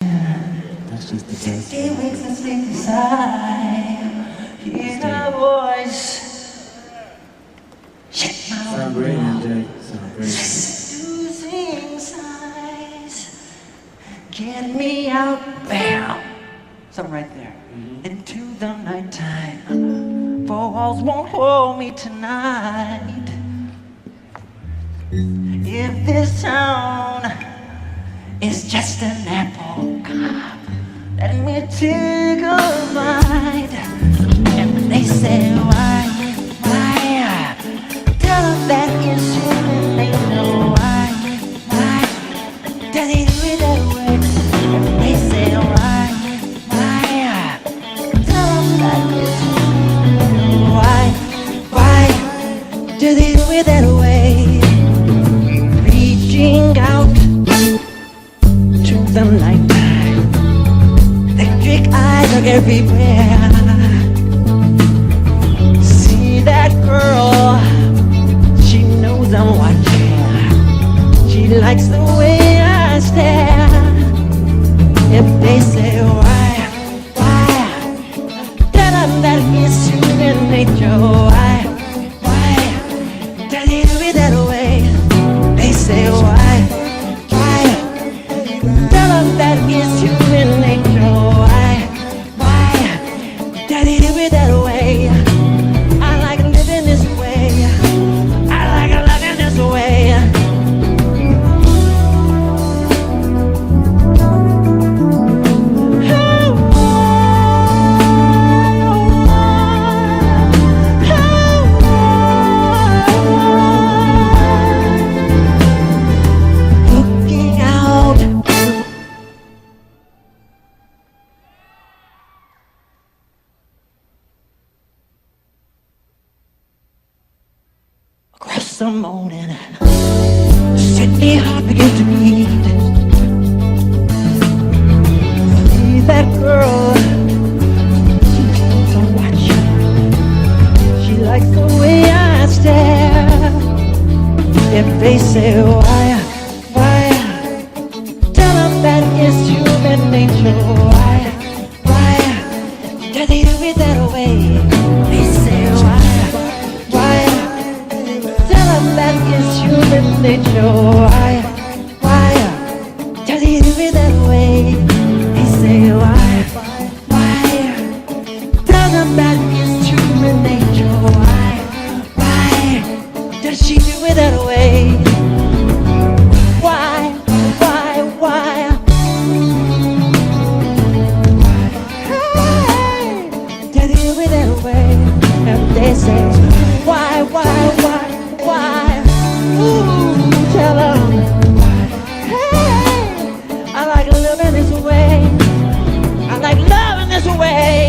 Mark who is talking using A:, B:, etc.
A: That's just the test.
B: It wakes us inside. Hear the voice. Check my
A: Sound great, MJ. Sound great.
B: Losing sighs. Get me out there. Something right there. Into the nighttime. Four walls won't hold me tonight. If this town is just an apple cart, let me take a bite. And they say, why? Tell them that it's human nature. Why? Does he do it that way? And they say, why? Tell them that it's human nature. Why? Does he do it that way? Reaching out to the nighttime. Electric eyes are everywhere. See that girl, she knows I'm watching. She likes the way I stare. If they say why, tell them that it's human nature. Why, does he do it that way? They say why, tell them that it's human nature. Why, does he do it that way? I like living this way. I like loving this way. Looking out across the morning, Sydney heart begins to beat. See that girl, so watch. She likes the way I stare. If they say why, tell them that it's human nature. Why, does he do it that way? They say why, tell them that it's human nature. Why, does he do it that way? They say why, tell them that it's human nature. Why, does she do it that way? Why, hey, does he do it that way? And they say why, ooh, tell them, hey, I like living this way. I like loving this way.